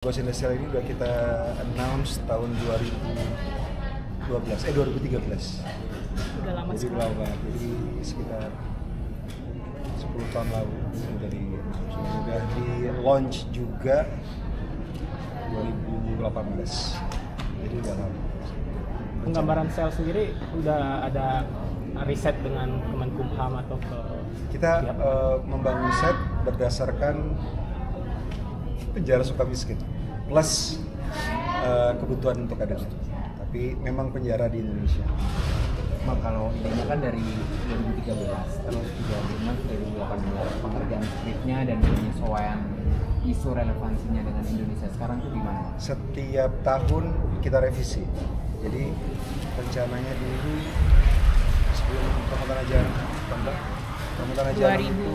Ghost in the Shell ini udah kita announce tahun 2013. Udah lama Jadi sekali. lama, jadi sekitar 10 tahun lalu udah di launch juga 2018. Jadi udah lama. Penggambaran sel sendiri udah ada riset dengan Kemenkumham atau ke Kita pihak membangun set berdasarkan penjara Sukamiskin plus kebutuhan untuk adegan. Tapi memang penjara di Indonesia. Mak, kalau ini kan dari 2013 terus juga dengan 2018 pengerjaan skripnya dan penyesuaian isu relevansinya dengan Indonesia sekarang tuh gimana? Setiap tahun kita revisi. Jadi rencananya dulu sebelum Ramadan ajaran Ramadan ajaran itu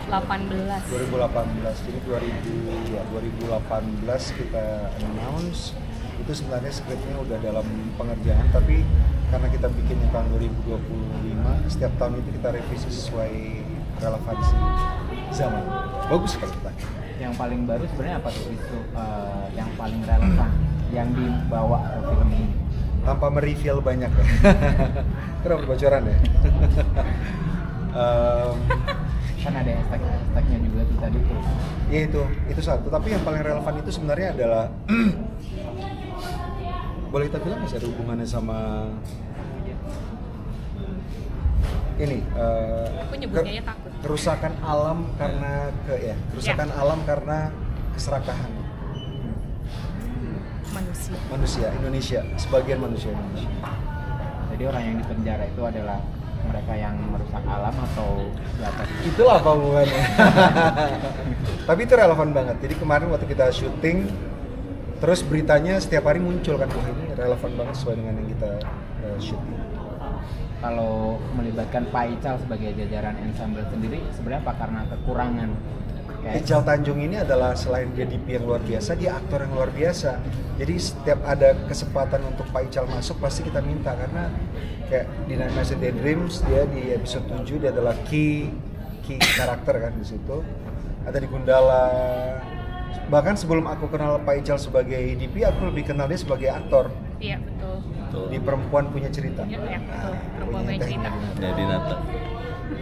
2018. 2018. Jadi 2018 kita announce itu sebenarnya skripnya udah dalam pengerjaan, tapi karena kita bikinnya tahun 2025, setiap tahun itu kita revisi sesuai relevansi zaman. Bagus sekali kita. Yang paling baru sebenarnya apa tuh isu yang paling relevan yang dibawa ke film ini? Tanpa mereveal banyak ya. Kenapa bocoran ya? Kan ada hashtag-hashtagnya juga tuh tadi tuh. Ya itu satu. Tapi yang paling relevan itu sebenarnya adalah boleh kita bilang nggak sih ada hubungannya sama ini Aku nyebutnya ya takut. kerusakan alam karena kerusakan alam karena keserakahan manusia Indonesia, sebagian manusia Indonesia. Jadi orang yang dipenjara itu adalah mereka yang merusak alam atau siapa? Itulah apa hubungannya. Tapi itu relevan banget. Jadi kemarin waktu kita syuting, terus beritanya setiap hari muncul kan, wah ini relevan banget sesuai dengan yang kita syuting. Kalau melibatkan Pak Ical sebagai jajaran ensemble sendiri, sebenarnya apa karena kekurangan? Ical Tanjung ini adalah selain dia DP yang luar biasa, dia aktor yang luar biasa. Jadi setiap ada kesempatan untuk Pak Ical masuk, pasti kita minta. Karena kayak di Nightmares and Daydreams, dia di episode 7 dia adalah key karakter kan di situ. Ada di Gundala. Bahkan sebelum aku kenal Pak Ical sebagai DP, aku lebih kenal dia sebagai aktor. Iya, betul. Di Perempuan Punya Cerita. Iya, betul. Perempuan punya cerita. Jadi Nata.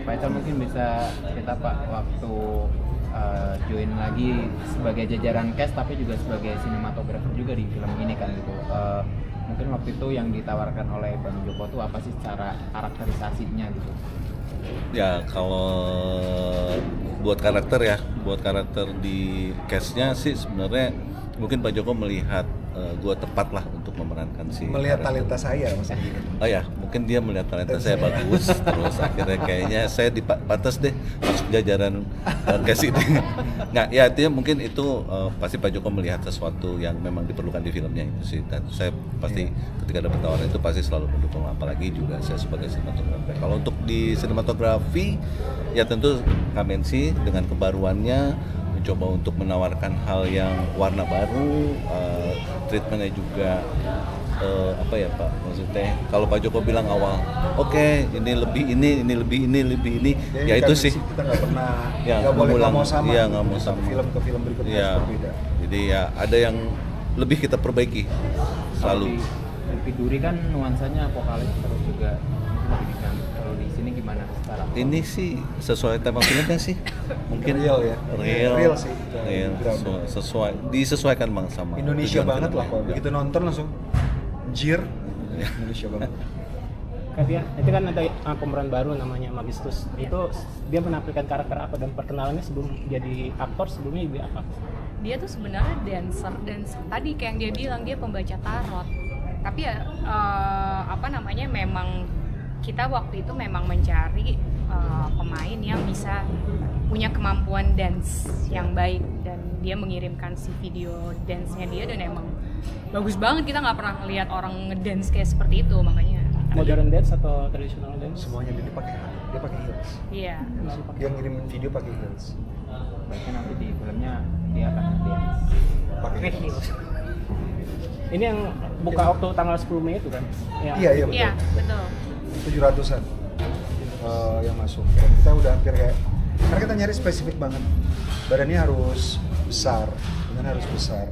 Pak Ical mungkin bisa cerita Pak waktu join lagi sebagai jajaran cast tapi juga sebagai sinematografer juga di film ini kan gitu. Mungkin waktu itu yang ditawarkan oleh Bang Joko tuh apa sih secara karakterisasinya gitu? Ya kalau buat karakter di cast-nya sih sebenarnya mungkin Pak Joko melihat gue tepat lah untuk memerankan si Melihat karakter. talenta saya maksudnya gitu. Oh ya, mungkin dia melihat talenta saya bagus, terus akhirnya kayaknya saya pantas deh masuk jajaran cast ini. Nah, ya artinya mungkin itu pasti Pak Joko melihat sesuatu yang memang diperlukan di filmnya itu sih. Dan saya pasti ketika dapat tawaran itu pasti selalu mendukung, apalagi juga saya sebagai sinematografer. Kalau untuk di sinematografi, ya tentu Kamensi dengan kebaruannya mencoba untuk menawarkan hal yang warna baru, treatmentnya juga apa ya Pak, maksudnya kalau Pak Joko bilang awal, oke, ini lebih ini, ya itu sih kita nggak pernah ya, nggak boleh mengulang, nggak mau sama. iya, nggak mau sama. Film ke film berikutnya ya, harus berbeda. jadi ya ada yang lebih kita perbaiki selalu. Kalau di Duri kan nuansanya apokalis terus juga lebih dinamik. Kalau di sini gimana sekarang? Ini sih sesuai tema filmnya sih, mungkin Real ya. real sih. real, Drama. sesuai disesuaikan bang sama Indonesia tujuan banget lah filmnya. kalau Ya. begitu nonton langsung jir. Indonesia banget. kan dia itu kan ada pemeran baru namanya Magistus. Itu dia menampilkan karakter apa dan perkenalannya sebelum jadi aktor sebelumnya dia apa? Dia tuh sebenarnya dancer dan tadi kayak yang dia bilang dia pembaca tarot. Tapi ya memang kita waktu itu memang mencari pemain yang bisa punya kemampuan dance yang baik, dan dia mengirimkan si video dance-nya dia dan emang bagus banget. Kita nggak pernah ngelihat orang ngedance kayak seperti itu, makanya Modern dance atau traditional dance? Semuanya dia pakai heels. iya. Dia ngirimin video pakai heels. Baiknya nanti di filmnya dia akan dance. Pakai heels. Ini yang buka waktu tanggal 10 Mei itu kan? Iya betul. Iya, betul. 700-an yang masuk. Dan kita udah hampir kayak, karena kita nyari spesifik banget. Badannya harus besar, dengan harus besar.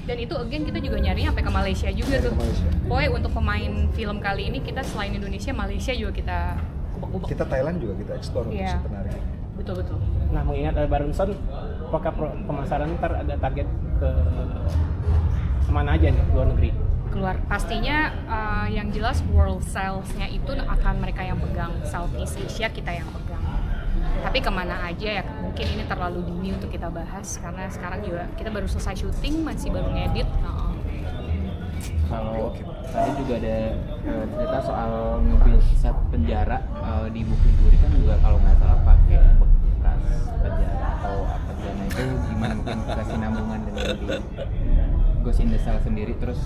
Dan itu again kita juga nyarinya sampai ke Malaysia juga Ke tuh. Malaysia. Pokoknya untuk pemain film kali ini kita selain Indonesia, Malaysia juga kita kubek-kubek. Kita Thailand juga kita eksplor untuk Iya. si penari. Betul-betul. Nah, mengingat ada Baronson, apakah pemasaran ntar ada target ke kemana aja nih, luar negeri? Keluar pastinya yang jelas world sales-nya itu akan mereka yang pegang, Southeast Asia kita yang pegang. Tapi kemana aja ya mungkin ini terlalu dini untuk kita bahas karena sekarang juga kita baru selesai syuting, masih baru ngedit. Kalau tadi juga ada cerita soal nge-build set penjara di Bukit Duri kan juga kalau nggak salah pakai bekas penjara atau apa dana itu gimana mungkin kesinambungan dengan di Ghost in the Shell sendiri. Terus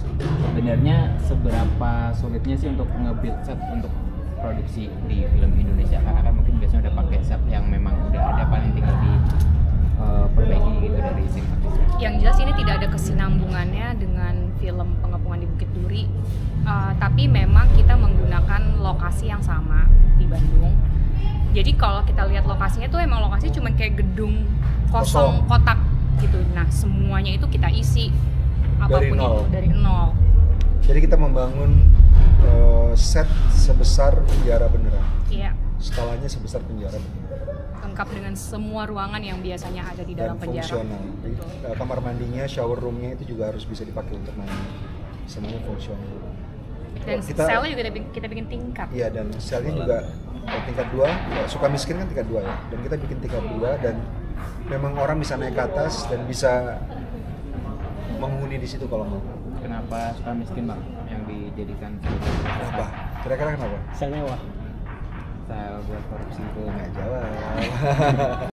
sebenarnya seberapa sulitnya sih untuk nge-build set untuk produksi di film Indonesia, karena kan mungkin biasanya udah pakai set yang memang udah ada, paling tinggal di perbaiki gitu dari sini. Yang jelas ini tidak ada kesinambungannya dengan film Pengepungan di Bukit Duri, tapi memang kita menggunakan lokasi yang sama di Bandung. Jadi kalau kita lihat lokasinya tuh emang lokasi cuma kayak gedung kosong kotak gitu. Nah semuanya itu kita isi apapun nol. itu dari nol. Jadi kita membangun set sebesar penjara beneran. Iya. Skalanya sebesar penjara beneran. Lengkap dengan semua ruangan yang biasanya ada di dalam Dan penjara. fungsional. Jadi, kamar mandinya, shower roomnya itu juga harus bisa dipakai untuk mandi. Semuanya fungsional. Dan selnya juga kita bikin tingkat. Iya, dan selnya juga tingkat 2, suka miskin kan tingkat 2 ya. Dan kita bikin tingkat 2 dan memang orang bisa naik ke atas dan bisa menghuni di situ kalau mau. Kenapa suka miskin bang yang dijadikan Kenapa? Kira-kira kenapa? Sel mewah. style buat korupsi itu? Nggak jawab.